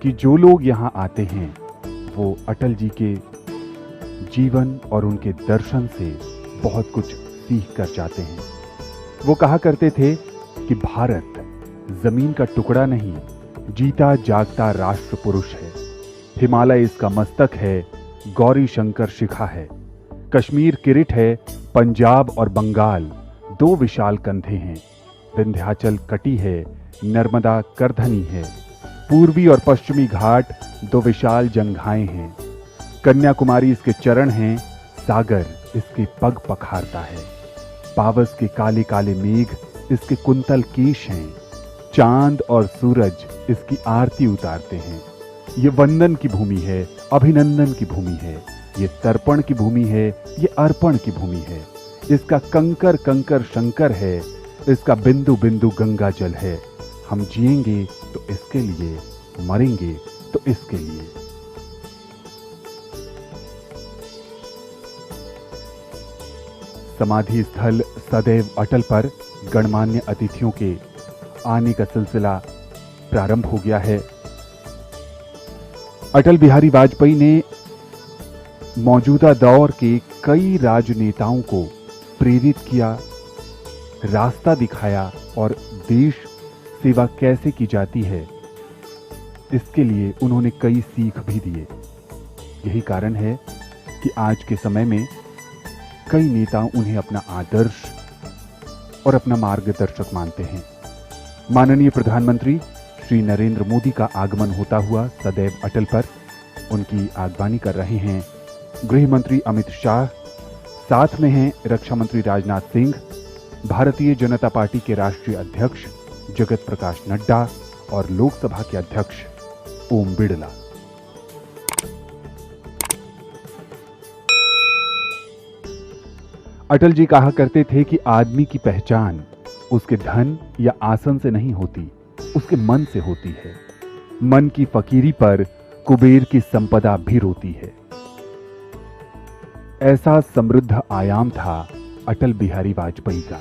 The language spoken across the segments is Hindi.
कि जो लोग यहाँ आते हैं वो अटल जी के जीवन और उनके दर्शन से बहुत कुछ सीख कर जाते हैं। वो कहा करते थे कि भारत जमीन का टुकड़ा नहीं, जीता जागता राष्ट्र पुरुष है। हिमालय इसका मस्तक है, गौरी शंकर शिखा है। कश्मीर किरीट है, पंजाब और बंगाल दो विशाल कंधे हैं। विंध्याचल कटी है, नर्मदा करधनी है। पूर्वी और पश्चिमी घाट दो विशाल जंघाएं हैं। कन्याकुमारी इसके चरण हैं, सागर इसके पग पखारता है। पावस के काले काले मेघ इसके कुंतल केश हैं। चांद और सूरज इसकी आरती उतारते हैं। ये वंदन की भूमि है, अभिनंदन की भूमि है। ये तर्पण की भूमि है, ये अर्पण की भूमि है। इसका कंकर कंकर शंकर है, इसका बिंदु बिंदु गंगा जल है। हम जिएंगे तो इसके लिए, मरेंगे तो इसके लिए। समाधि स्थल सदैव अटल पर गणमान्य अतिथियों के आने का सिलसिला प्रारंभ हो गया है। अटल बिहारी वाजपेयी ने मौजूदा दौर के कई राजनेताओं को प्रेरित किया, रास्ता दिखाया और देश सेवा कैसे की जाती है इसके लिए उन्होंने कई सीख भी दिए। यही कारण है कि आज के समय में कई नेता उन्हें अपना आदर्श और अपना मार्गदर्शक मानते हैं। माननीय प्रधानमंत्री श्री नरेंद्र मोदी का आगमन होता हुआ सदैव अटल पर उनकी आगवानी कर रहे हैं गृह मंत्री अमित शाह, साथ में हैं रक्षा मंत्री राजनाथ सिंह, भारतीय जनता पार्टी के राष्ट्रीय अध्यक्ष जगत प्रकाश नड्डा और लोकसभा के अध्यक्ष ओम बिड़ला। अटल जी कहा करते थे कि आदमी की पहचान उसके धन या आसन से नहीं होती, उसके मन से होती है। मन की फकीरी पर कुबेर की संपदा भी रोती है। ऐसा समृद्ध आयाम था अटल बिहारी वाजपेयी का।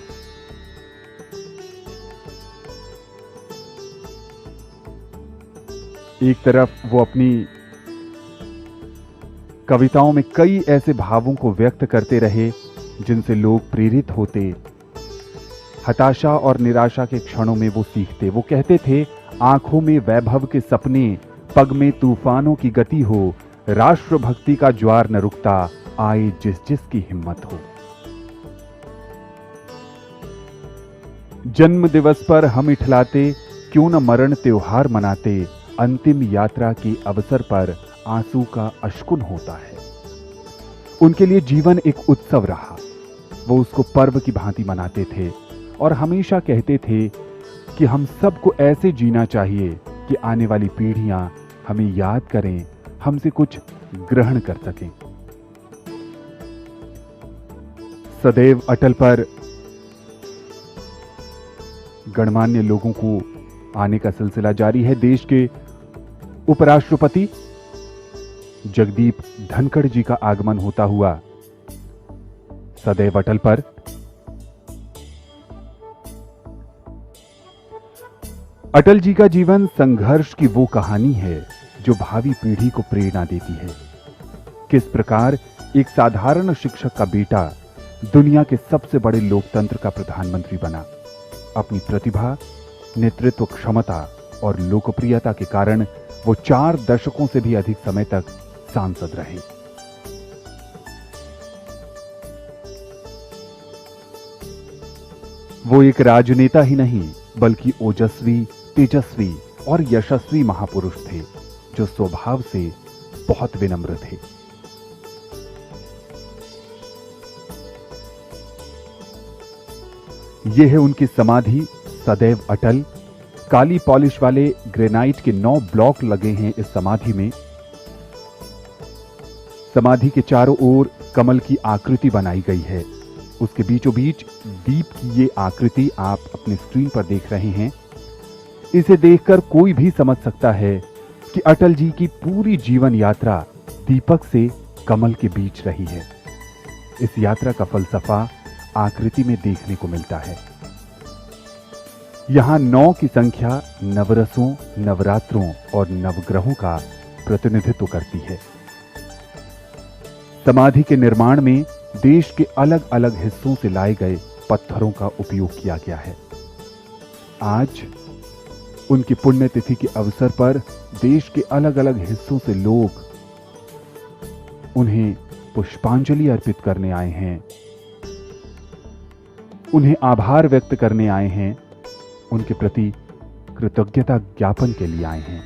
एक तरफ वो अपनी कविताओं में कई ऐसे भावों को व्यक्त करते रहे जिनसे लोग प्रेरित होते। हताशा और निराशा के क्षणों में वो सीखते। वो कहते थे, आंखों में वैभव के सपने, पग में तूफानों की गति हो, राष्ट्रभक्ति का ज्वार न रुकता, आए जिस जिस की हिम्मत हो। जन्म दिवस पर हम इठलाते, क्यों न मरण त्योहार मनाते, अंतिम यात्रा के अवसर पर आंसू का अश्कुन होता है। उनके लिए जीवन एक उत्सव रहा। वो उसको पर्व की भांति मनाते थे और हमेशा कहते थे कि हम सबको ऐसे जीना चाहिए कि आने वाली पीढ़ियां हमें याद करें, हमसे कुछ ग्रहण कर सकें। सदैव अटल पर गणमान्य लोगों को आने का सिलसिला जारी है। देश के उपराष्ट्रपति जगदीप धनखड़ जी का आगमन होता हुआ सदैव अटल पर। अटल जी का जीवन संघर्ष की वो कहानी है जो भावी पीढ़ी को प्रेरणा देती है। किस प्रकार एक साधारण शिक्षक का बेटा दुनिया के सबसे बड़े लोकतंत्र का प्रधानमंत्री बना। अपनी प्रतिभा, नेतृत्व क्षमता और लोकप्रियता के कारण वो 4 दशकों से भी अधिक समय तक सांसद रहे। वो एक राजनेता ही नहीं बल्कि ओजस्वी, तेजस्वी और यशस्वी महापुरुष थे जो स्वभाव से बहुत विनम्र थे। यह है उनकी समाधि सदैव अटल। काली पॉलिश वाले ग्रेनाइट के 9 ब्लॉक लगे हैं इस समाधि में। समाधि के चारों ओर कमल की आकृति बनाई गई है। उसके बीचों बीच दीप की ये आकृति आप अपने स्क्रीन पर देख रहे हैं। इसे देखकर कोई भी समझ सकता है कि अटल जी की पूरी जीवन यात्रा दीपक से कमल के बीच रही है। इस यात्रा का फलसफा आकृति में देखने को मिलता है। यहां 9 की संख्या नवरसों, नवरात्रों और नवग्रहों का प्रतिनिधित्व करती है। समाधि के निर्माण में देश के अलग अलग हिस्सों से लाए गए पत्थरों का उपयोग किया गया है। आज उनकी पुण्यतिथि के अवसर पर देश के अलग अलग हिस्सों से लोग उन्हें पुष्पांजलि अर्पित करने आए हैं, उन्हें आभार व्यक्त करने आए हैं, उनके प्रति कृतज्ञता ज्ञापन के लिए आए हैं।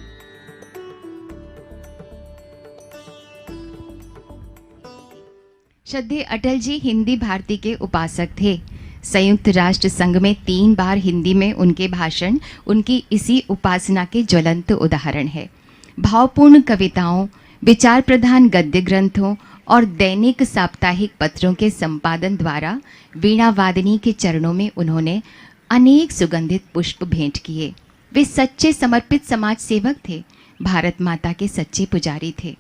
श्रद्धेय अटल जी हिंदी भारती के उपासक थे। संयुक्त राष्ट्र संघ में 3 बार हिंदी में उनके भाषण उनकी इसी उपासना के ज्वलंत उदाहरण है। भावपूर्ण कविताओं, विचार प्रधान गद्य ग्रंथों और दैनिक साप्ताहिक पत्रों के संपादन द्वारा वीणा वादनी के चरणों में उन्होंने अनेक सुगंधित पुष्प भेंट किए। वे सच्चे समर्पित समाज सेवक थे, भारत माता के सच्चे पुजारी थे।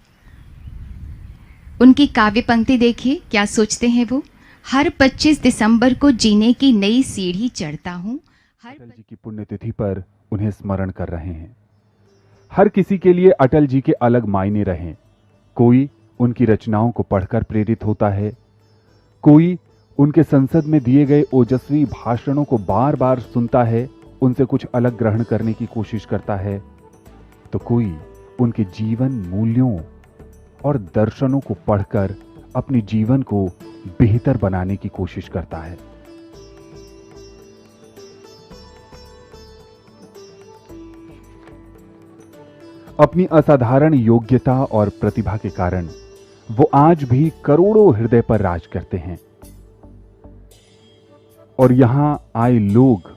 उनकी काव्य पंक्ति देखिए, क्या सोचते हैं वो। हर 25 दिसंबर को जीने की नई सीढ़ी चढ़ता हूँ। अटल जी की पुण्यतिथि पर उन्हें स्मरण कर रहे हैं। हर किसी के लिए अटल जी के अलग मायने रहे। कोई उनकी रचनाओं को पढ़कर प्रेरित होता है, कोई उनके संसद में दिए गए ओजस्वी भाषणों को बार बार सुनता है, उनसे कुछ अलग ग्रहण करने की कोशिश करता है, तो कोई उनके जीवन मूल्यों और दर्शनों को पढ़कर अपने जीवन को बेहतर बनाने की कोशिश करता है। अपनी असाधारण योग्यता और प्रतिभा के कारण वो आज भी करोड़ों हृदय पर राज करते हैं और यहां आए लोग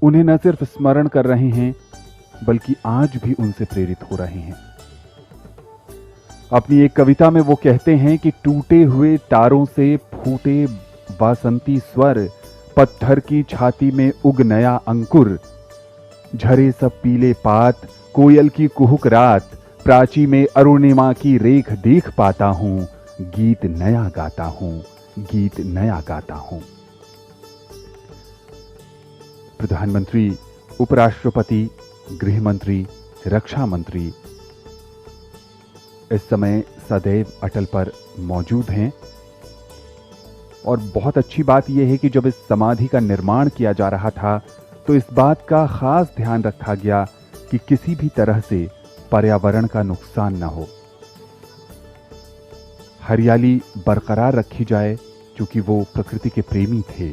उन्हें न सिर्फ स्मरण कर रहे हैं बल्कि आज भी उनसे प्रेरित हो रहे हैं। अपनी एक कविता में वो कहते हैं कि टूटे हुए तारों से फूटे वासंती स्वर, पत्थर की छाती में उग नया अंकुर, झरे सब पीले पात, कोयल की कुहुक रात, प्राची में अरुणिमा की रेख देख पाता हूं, गीत नया गाता हूं, गीत नया गाता हूं। प्रधानमंत्री, उपराष्ट्रपति, गृह मंत्री, रक्षा मंत्री इस समय सदैव अटल पर मौजूद हैं और बहुत अच्छी बात यह है कि जब इस समाधि का निर्माण किया जा रहा था तो इस बात का खास ध्यान रखा गया कि किसी भी तरह से पर्यावरण का नुकसान न हो, हरियाली बरकरार रखी जाए, क्योंकि वो प्रकृति के प्रेमी थे,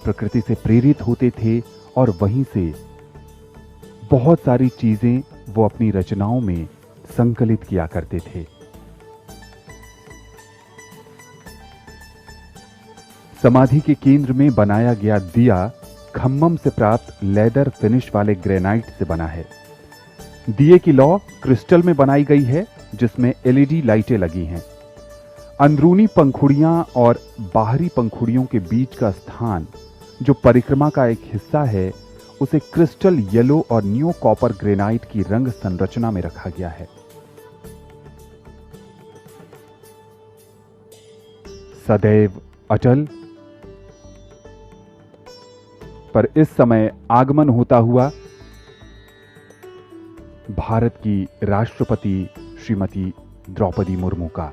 प्रकृति से प्रेरित होते थे और वहीं से बहुत सारी चीजें वो अपनी रचनाओं में संकलित किया करते थे। समाधि के केंद्र में बनाया गया दिया खम्मम से प्राप्त लेदर फिनिश वाले ग्रेनाइट से बना है। दिए की लौ क्रिस्टल में बनाई गई है जिसमें एलईडी लाइटें लगी हैं। अंदरूनी पंखुड़ियां और बाहरी पंखुड़ियों के बीच का स्थान जो परिक्रमा का एक हिस्सा है उसे क्रिस्टल येलो और न्यू कॉपर ग्रेनाइट की रंग संरचना में रखा गया है। सदैव अटल पर इस समय आगमन होता हुआ भारत की राष्ट्रपति श्रीमती द्रौपदी मुर्मू का,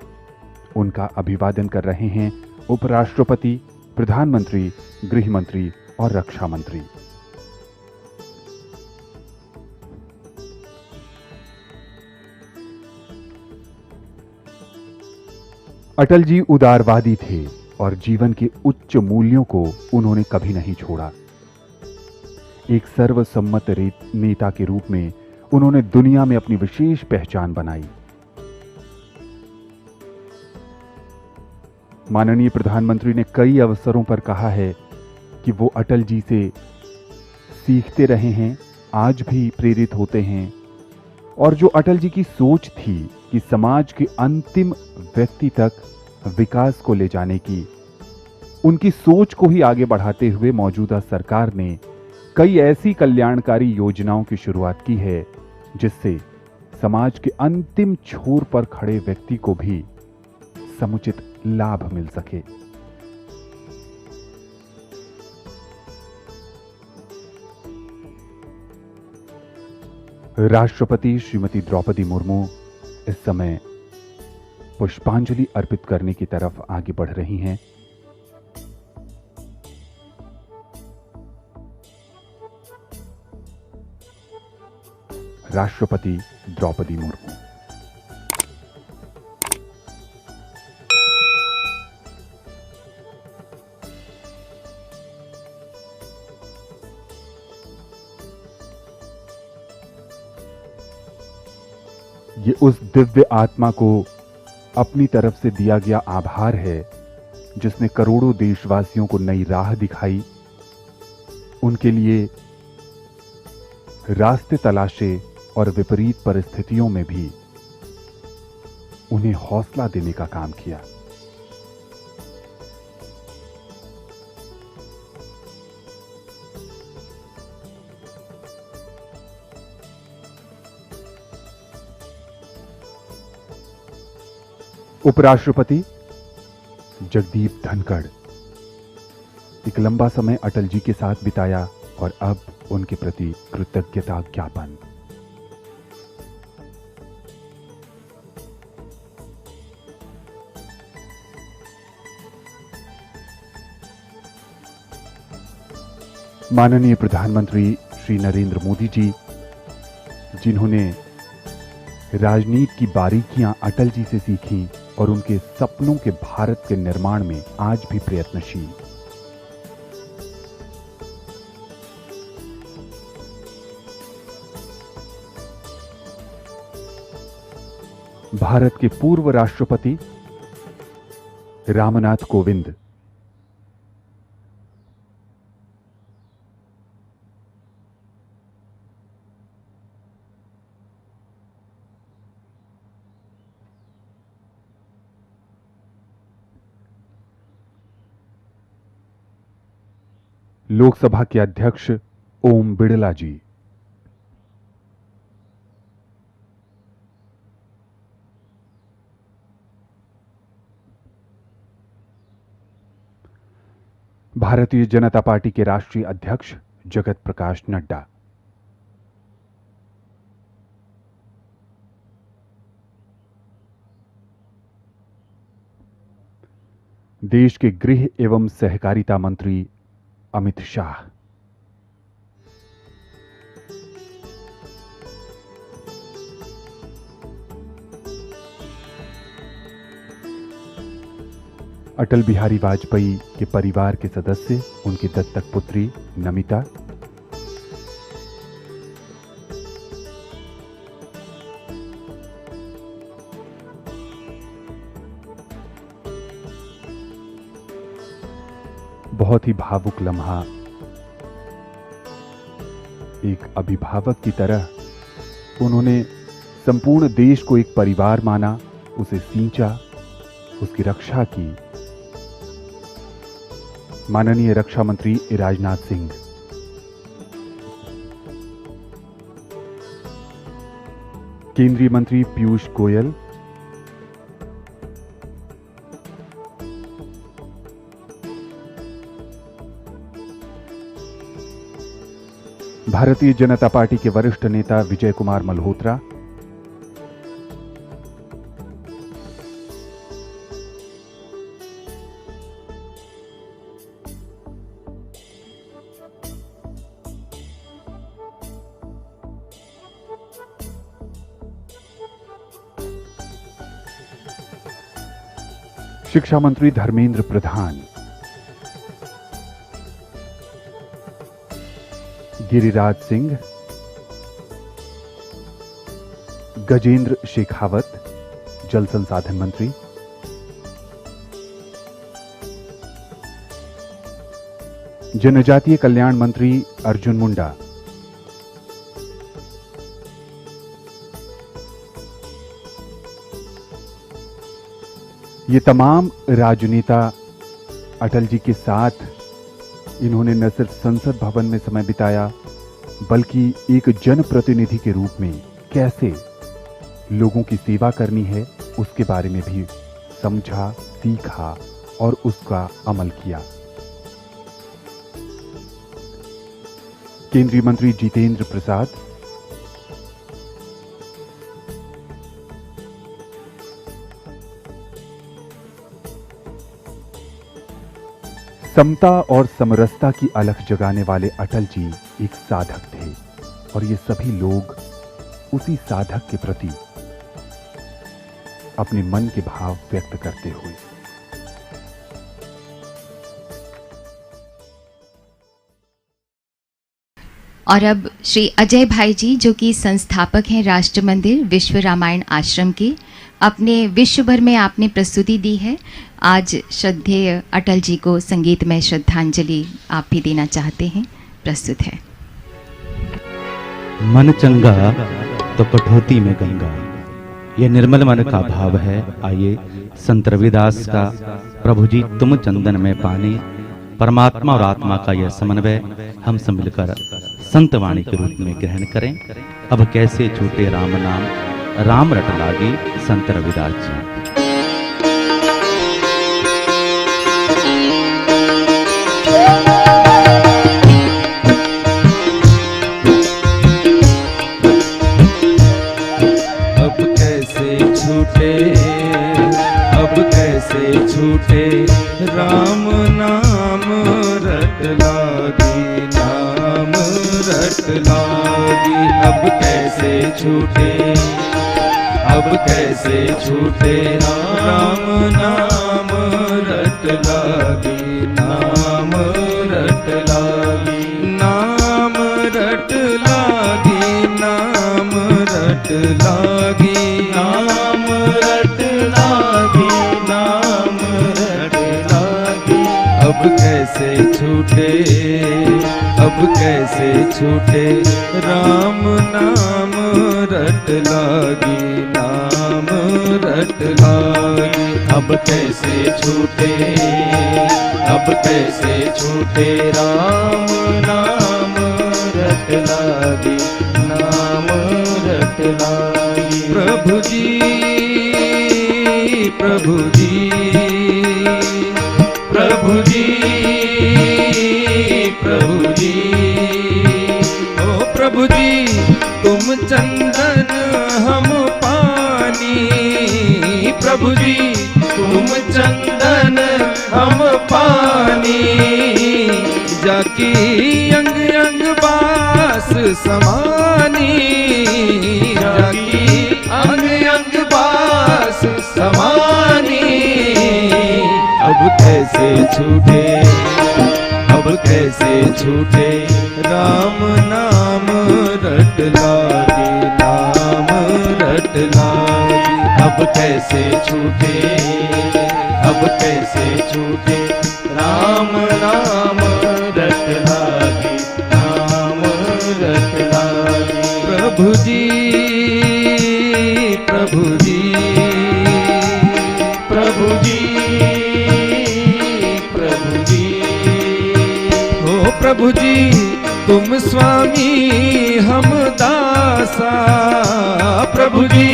उनका अभिवादन कर रहे हैं उपराष्ट्रपति, प्रधानमंत्री, गृह मंत्री और रक्षा मंत्री। अटल जी उदारवादी थे और जीवन के उच्च मूल्यों को उन्होंने कभी नहीं छोड़ा। एक सर्वसम्मत नेता के रूप में उन्होंने दुनिया में अपनी विशेष पहचान बनाई। माननीय प्रधानमंत्री ने कई अवसरों पर कहा है कि वो अटल जी से सीखते रहे हैं, आज भी प्रेरित होते हैं और जो अटल जी की सोच थी कि समाज के अंतिम व्यक्ति तक विकास को ले जाने की, उनकी सोच को ही आगे बढ़ाते हुए मौजूदा सरकार ने कई ऐसी कल्याणकारी योजनाओं की शुरुआत की है जिससे समाज के अंतिम छोर पर खड़े व्यक्ति को भी समुचित लाभ मिल सके। राष्ट्रपति श्रीमती द्रौपदी मुर्मू इस समय पुष्पांजलि अर्पित करने की तरफ आगे बढ़ रही हैं। राष्ट्रपति द्रौपदी मुर्मू। ये उस दिव्य आत्मा को अपनी तरफ से दिया गया आभार है जिसने करोड़ों देशवासियों को नई राह दिखाई, उनके लिए रास्ते तलाशे और विपरीत परिस्थितियों में भी उन्हें हौसला देने का काम किया। उपराष्ट्रपति जगदीप धनखड़ एक लंबा समय अटल जी के साथ बिताया और अब उनके प्रति कृतज्ञता ज्ञापन। माननीय प्रधानमंत्री श्री नरेंद्र मोदी जी, जिन्होंने राजनीति की बारीकियां अटल जी से सीखी और उनके सपनों के भारत के निर्माण में आज भी प्रयत्नशील। भारत के पूर्व राष्ट्रपति रामनाथ कोविंद, लोकसभा के अध्यक्ष ओम बिड़ला जी, भारतीय जनता पार्टी के राष्ट्रीय अध्यक्ष जगत प्रकाश नड्डा, देश के गृह एवं सहकारिता मंत्री अमित शाह, अटल बिहारी वाजपेयी के परिवार के सदस्य, उनकी दत्तक पुत्री नमिता, बहुत ही भावुक लम्हा। एक अभिभावक की तरह उन्होंने संपूर्ण देश को एक परिवार माना, उसे सींचा, उसकी रक्षा की। माननीय रक्षा मंत्री राजनाथ सिंह, केंद्रीय मंत्री पीयूष गोयल, भारतीय जनता पार्टी के वरिष्ठ नेता विजय कुमार मल्होत्रा, शिक्षा मंत्री धर्मेंद्र प्रधान, गिरिराज सिंह, गजेंद्र शेखावत, जल संसाधन मंत्री, जनजातीय कल्याण मंत्री अर्जुन मुंडा, ये तमाम राजनेता अटल जी के साथ इन्होंने न सिर्फ संसद भवन में समय बिताया, बल्कि एक जनप्रतिनिधि के रूप में कैसे लोगों की सेवा करनी है उसके बारे में भी समझा, सीखा और उसका अमल किया। केंद्रीय मंत्री जितेंद्र प्रसाद, समता और समरसता की अलख जगाने वाले अटल जी एक साधक थे और ये सभी लोग उसी साधक के प्रति अपने मन के भाव व्यक्त करते हुए और अब श्री अजय भाई जी, जो कि संस्थापक हैं राष्ट्र मंदिर विश्व रामायण आश्रम के, अपने विश्व भर में आपने प्रस्तुति दी है। आज श्रद्धेय अटल जी को संगीतमय श्रद्धांजलि आप भी देना चाहते हैं, प्रस्तुत है। मन चंगा तो कठौती में गंगा, ये निर्मल मन का भाव है। आइए संत रविदास का प्रभु जी तुम चंदन में पानी, परमात्मा और आत्मा का यह समन्वय हम सब मिलकर संत वाणी के रूप में ग्रहण करें। अब कैसे छूटे राम नाम, राम रट लागी, संत रविदास जी। अब कैसे छूटे, अब कैसे छूटे राम नाम रट लागी, नाम रट लागी। अब कैसे छूटे, अब कैसे छूटे राम नाम रट लागी, नाम रट लागी, नाम रट लागी, नाम रट लागी, नाम रट लागी, नाम रट लागी। अब कैसे छूटे, अब कैसे छूटे राम नाम रट लागी, नाम रट लागी। अब कैसे छूटे, अब कैसे छूटे राम नाम रट लागी, नाम रट लागी। प्रभु जी, प्रभु जी, प्रभु जी, प्रभु जी, ओ प्रभु जी, तुम चंदन हम पानी, प्रभु जी तुम चंदन हम पानी, जाकी अंग अंग बास समानी, जाकी अंग अंग बास समानी। अब कैसे छूटे, अब कैसे छूटे राम नाम रट लागी, नाम रट लागी। अब कैसे छूटे, अब कैसे छूटे राम नाम रट लागी, नाम रट लागी। प्रभु जी, प्रभु जी, प्रभु जी, प्रभु जी, ओ प्रभु जी, तुम स्वामी हम दासा, प्रभु जी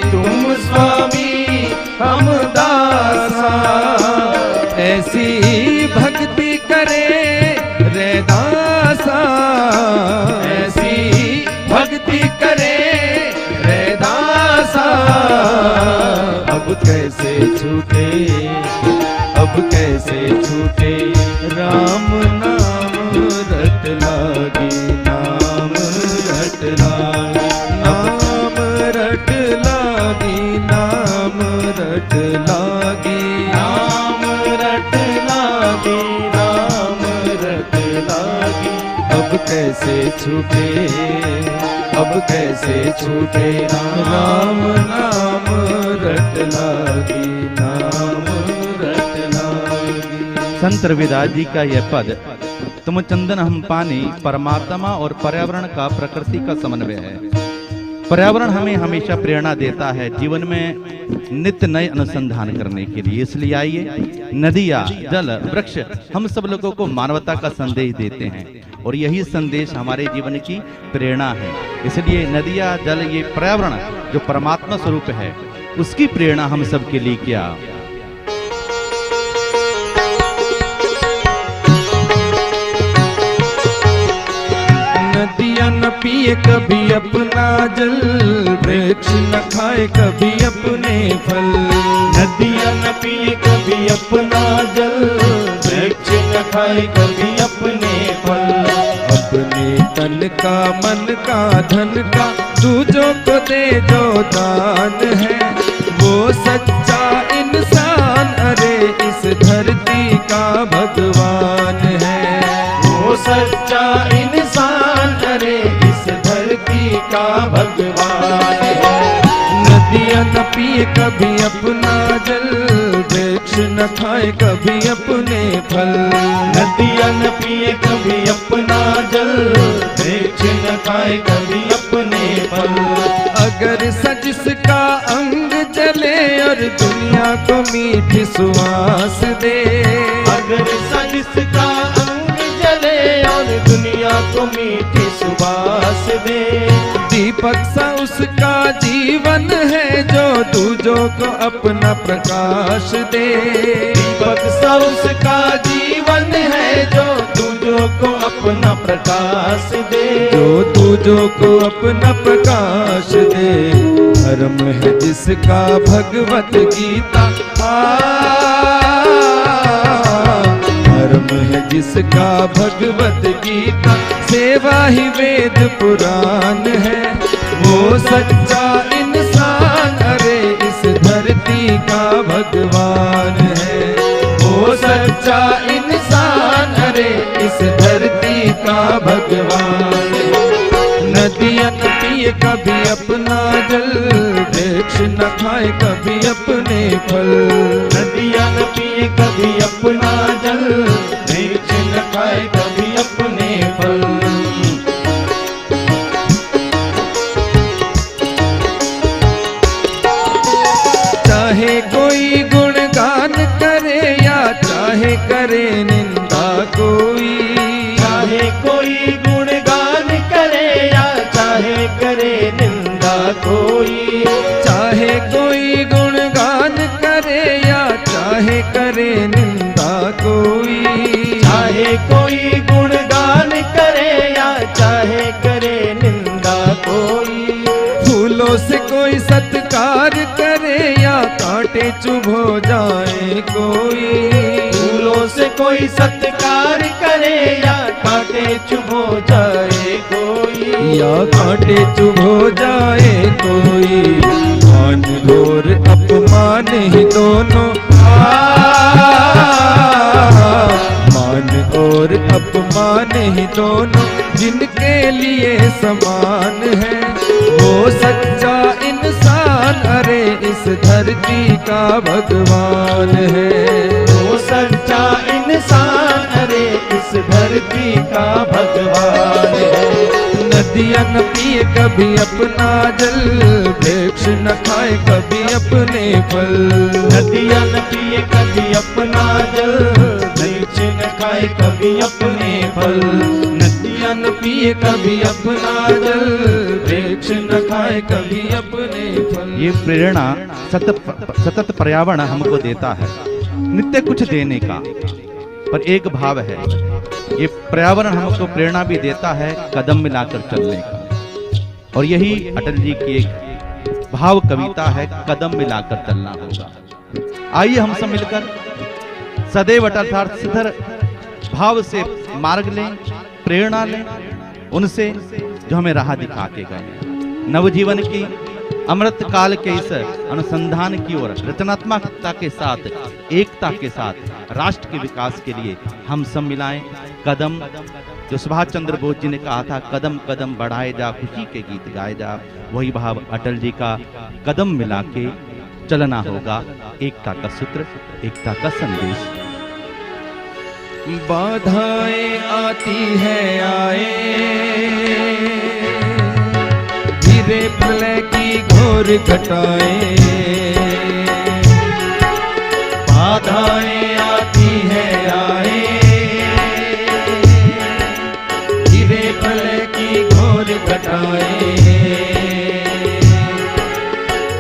तुम स्वामी हम दासा। ऐसी भक्ति करे रे दासा, ऐसी भक्ति करे रे दासा। अब कैसे छूटे, अब कैसे छूटे राम नाम रट लागी, नाम रट लागी, नाम रट लागी, नाम रट लागी, नाम रट लागी, नाम रट लागी। अब कैसे छूटे, अब कैसे छूटे राम नाम रट लागी, नाम रट लागी। संत रविदास जी का यह पद, तुम चंदन हम पानी, परमात्मा और पर्यावरण का प्रकृति का समन्वय है। पर्यावरण हमें हमेशा प्रेरणा देता है जीवन में नित्य नए अनुसंधान करने के लिए। इसलिए आइए नदियाँ, जल, वृक्ष हम सब लोगों को मानवता का संदेश देते हैं और यही संदेश हमारे जीवन की प्रेरणा है। इसलिए नदियाँ, जल, ये पर्यावरण जो परमात्मा स्वरूप है, उसकी प्रेरणा हम सब के लिए क्या। नदियाँ न पिए कभी अपना जल, वृक्ष न खाए कभी अपने फल। नदियाँ न पिए कभी अपना जल, वृक्ष न खाए कभी अपने फल। अपने तन का मन का धन का दूजों को दे जो दान है, वो सच्चा इंसान अरे इस धरती का भगवान है। वो सच्चा इंसान अरे इस धरती का भगवान है। नदियाँ न पिए कभी अपना जल, वृक्ष न खाए कभी अपने फल। नदियाँ न पिए कभी अपना जल, वृक्ष न खाए कभी अपने फल। अगर सजिस का अंग जले और दुनिया को मीठी सुवास दे, अगर सजिस का अंग जले और दुनिया को मीठी सुवास दे, दीपक सा उसका जीवन है जो दूजों को अपना प्रकाश दे। दीपक सा उसका जीवन है जो दूजों को अपना प्रकाश दे, जो दूजों को अपना प्रकाश दे। धर्म है जिसका भगवत गीता, धर्म है जिसका भगवत गीता, सेवा ही वेद पुराण है। वो सच्चा इंसान अरे इस धरती का भगवान है। वो सच्चा इंसान अरे इस धरती का भगवान है। नदियाँ न पिए कभी अपना जल, वृक्ष न खाए कभी अपने फल। नदियाँ न पिए कभी अपना जल, वृक्ष न खाए कभी अपने फल। चाहे कोई गुणगान करे या चाहे करे निंदा कोई, चाहे कोई गुणगान करे या चाहे करे निंदा कोई, चाहे कोई गुणगान करे या चाहे करे निंदा कोई, चाहे कोई गुणगान करे या चाहे करे निंदा कोई। फूलों से कोई सत्कार करे या कांटे चुभो जाए कोई, फूलों से कोई सत्कार करे या कांटे चुभो जाए कोई, या कांटे चुभो जाए कोई। मान और अपमान ही दोनों, मान और अपमान ही दोनों जिनके लिए समान है। वो सच्चा इंसान अरे इस धरती का भगवान है। वो सच्चा इंसान अरे इस धरती का भगवान है। नदियाँ न पिए कभी अपना जल, वृक्ष न खाए कभी अपने फल। नदियाँ न पिए कभी अपना जल, वृक्ष न खाए कभी अपने फल। नदियाँ न पिए कभी अपना जल, वृक्ष न खाए कभी अपने फल। ये प्रेरणा सतत पर्यावरण हमको देता है, नित्य कुछ देने का, पर एक भाव है, ये पर्यावरण हमको प्रेरणा भी देता है कदम मिलाकर चलने का। और यही अटल जी की एक भाव कविता है, कदम मिलाकर चलना होगा। आइए हम सब मिलकर सदैव अटल स्थिर भाव से मार्ग लें, प्रेरणा लें उनसे जो हमें राह दिखा के गए। नवजीवन की अमृत काल के इस अनुसंधान की ओर रचनात्मकता के साथ, एकता के साथ राष्ट्र के विकास के लिए हम सब मिलाएं कदम। जो सुभाष चंद्र बोस जी ने कहा था, कदम कदम बढ़ाए जा, खुशी के गीत गाए जा, वही भाव अटल जी का कदम मिला के चलना होगा। एकता का सूत्र, एकता का संदेश। बाधाएं आती है आए, गिरे प्रलय की घोर घटाएं। बाधाएं आती है आए, गिरे प्रलय की घोर घटाएं।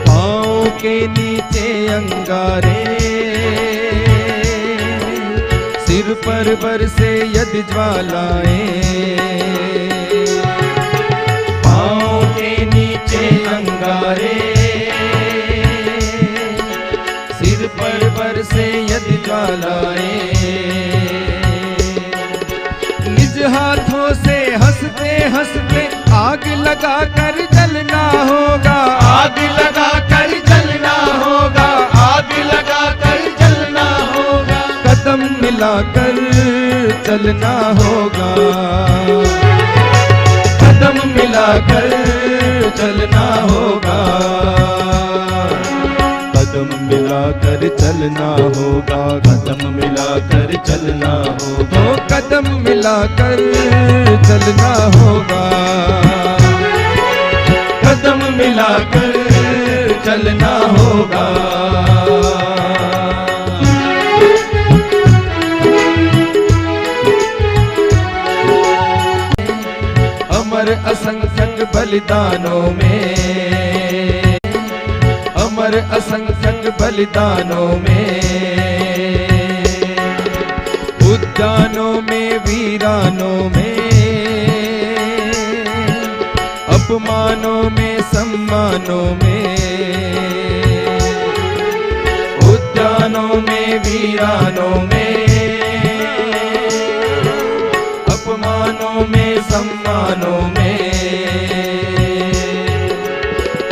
पाँव के नीचे अंगारे, सिर पर बरसे यदि ज्वालाएं। पाँव के नीचे अंगारे, सिर पर बरसे यदि ज्वालाएं। लगा कर जलना होगा, आग लगा कर जलना होगा, आग लगा कर जलना होगा। कदम मिलाकर चलना होगा, कदम मिलाकर चलना होगा, कदम मिलाकर चलना होगा, कदम मिलाकर चलना होगा, ओ कदम मिलाकर चलना होगा, कदम मिलाकर चलना होगा। अमर असंख्यक बलिदानों में, अमर असंख्यक बलिदानों में, उद्यानों में वीरानों में, अपमानों में सम्मानों में, उद्यानों में वीरानों में, अपमानों में सम्मानों में,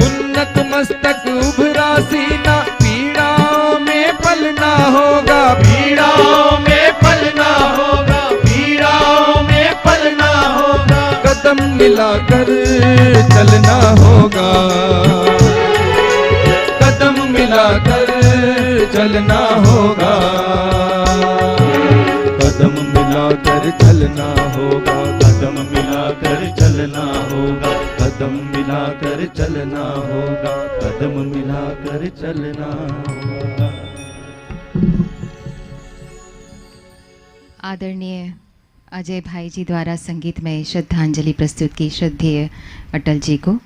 उन्नत मस्तक उभरा सीना, पीड़ाओं में पलना होगा, पीड़ाओं में पलना होगा, पीड़ाओं में पलना होगा। कदम मिलाकर चलना होगा, कदम मिलाकर चलना होगा, कदम मिलाकर चलना होगा, कदम मिलाकर चलना होगा, कदम मिलाकर चलना होगा, कदम मिलाकर चलना होगा। आदरणीय अजय भाई जी द्वारा संगीतमय श्रद्धांजलि प्रस्तुत की श्रद्धेय अटल जी को,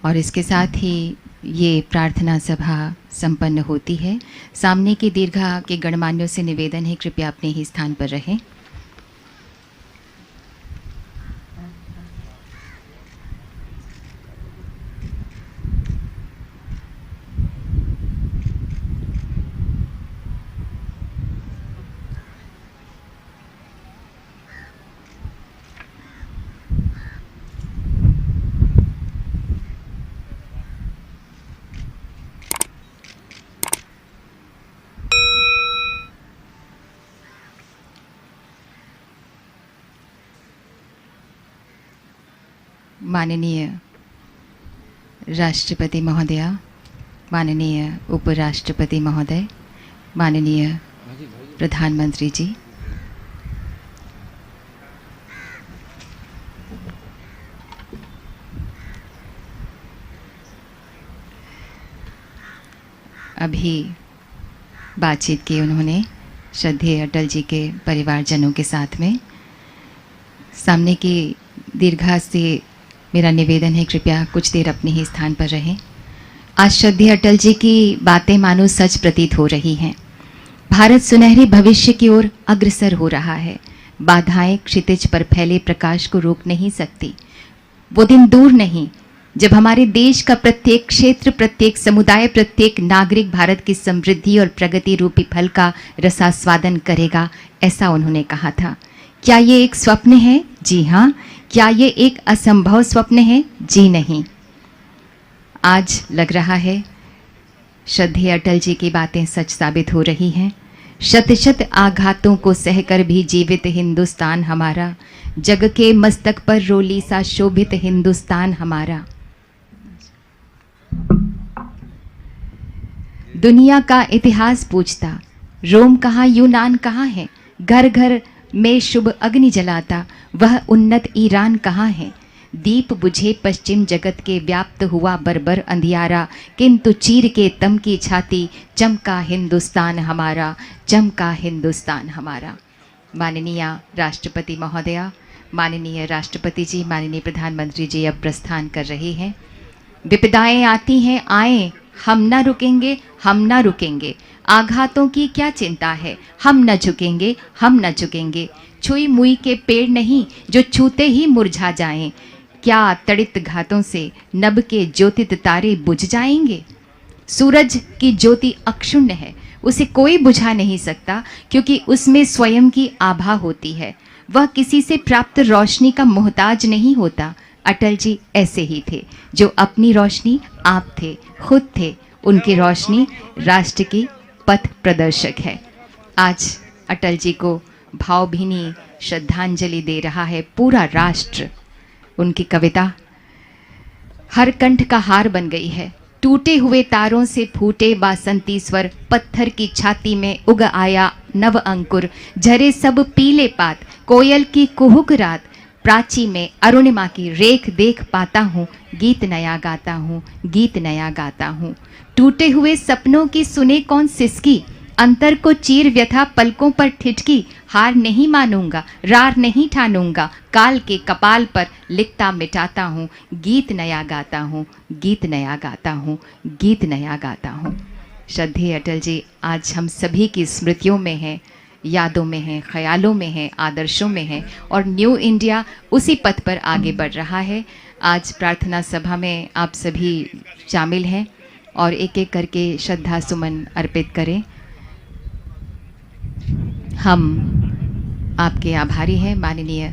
और इसके साथ ही ये प्रार्थना सभा संपन्न होती है। सामने की दीर्घा के गणमान्यों से निवेदन है, कृपया अपने ही स्थान पर रहें। माननीय राष्ट्रपति महोदया, माननीय उपराष्ट्रपति महोदय, माननीय प्रधानमंत्री जी, अभी बातचीत की उन्होंने श्रद्धेय अटल जी के परिवारजनों के साथ में। सामने की दीर्घा से मेरा निवेदन है, कृपया कुछ देर अपने ही स्थान पर रहें। आज श्रद्धेय अटल जी की बातें मानो सच प्रतीत हो रही हैं। भारत सुनहरे भविष्य की ओर अग्रसर हो रहा है। बाधाएं क्षितिज पर फैले प्रकाश को रोक नहीं सकती। वो दिन दूर नहीं जब हमारे देश का प्रत्येक क्षेत्र, प्रत्येक समुदाय, प्रत्येक नागरिक भारत की समृद्धि और प्रगति रूपी फल का रसास्वादन करेगा, ऐसा उन्होंने कहा था। क्या ये एक स्वप्न है? जी हाँ। क्या ये एक असंभव स्वप्न है? जी नहीं। आज लग रहा है श्रद्धेय अटल जी की बातें सच साबित हो रही हैं। शत शत आघातों को सहकर भी जीवित हिंदुस्तान हमारा, जग के मस्तक पर रोली सा शोभित हिंदुस्तान हमारा। दुनिया का इतिहास पूछता, रोम कहाँ, यूनान कहाँ है? घर घर में शुभ अग्नि जलाता वह उन्नत ईरान कहाँ है? दीप बुझे पश्चिम जगत के व्याप्त हुआ बर्बर अंधियारा, किंतु चीर के तम की छाती चमका हिंदुस्तान हमारा, चमका हिंदुस्तान हमारा। माननीय राष्ट्रपति महोदया, माननीय राष्ट्रपति जी, माननीय प्रधानमंत्री जी अब प्रस्थान कर रहे हैं। विपदाएं आती हैं, आए, हम न रुकेंगे, हम न रुकेंगे। आघातों की क्या चिंता है, हम न झुकेंगे, हम न झुकेंगे। छुई मुई के पेड़ नहीं जो छूते ही मुरझा जाएं। क्या तड़ित घातों से नभ के ज्योतित तारे बुझ जाएंगे? सूरज की ज्योति अक्षुण्ण है, उसे कोई बुझा नहीं सकता, क्योंकि उसमें स्वयं की आभा होती है। वह किसी से प्राप्त रोशनी का मोहताज नहीं होता। अटल जी ऐसे ही थे, जो अपनी रोशनी आप थे, खुद थे। उनकी रोशनी राष्ट्र की पथ प्रदर्शक है। आज अटल जी को भावभीनी श्रद्धांजलि दे रहा है पूरा राष्ट्र। उनकी कविता हर कंठ का हार बन गई है। टूटे हुए तारों से फूटे बासंती स्वर, पत्थर की छाती में उग आया नव अंकुर, झरे सब पीले पात, कोयल की कुहुक रात, प्राची में अरुणिमा की रेख देख पाता हूँ, गीत नया गाता हूँ, गीत नया गाता हूँ। टूटे हुए सपनों की सुने कौन सिसकी, अंतर को चीर व्यथा पलकों पर ठिठकी, हार नहीं मानूंगा, रार नहीं ठानूंगा, काल के कपाल पर लिखता मिटाता हूँ, गीत नया गाता हूँ, गीत नया गाता हूँ, गीत नया गाता हूँ। श्रद्धेय अटल जी आज हम सभी की स्मृतियों में हैं, यादों में हैं, ख्यालों में हैं, आदर्शों में हैं, और न्यू इंडिया उसी पथ पर आगे बढ़ रहा है। आज प्रार्थना सभा में आप सभी शामिल हैं और एक एक करके श्रद्धा सुमन अर्पित करें। हम आपके आभारी हैं माननीय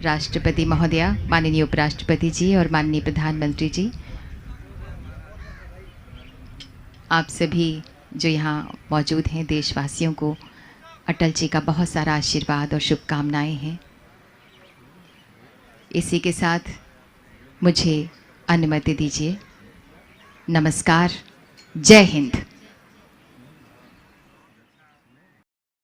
राष्ट्रपति महोदया, माननीय उपराष्ट्रपति जी और माननीय प्रधानमंत्री जी। आप सभी जो यहाँ मौजूद हैं देशवासियों को अटल जी का बहुत सारा आशीर्वाद और शुभकामनाएं हैं। इसी के साथ मुझे अनुमति दीजिए। नमस्कार, जय हिंद।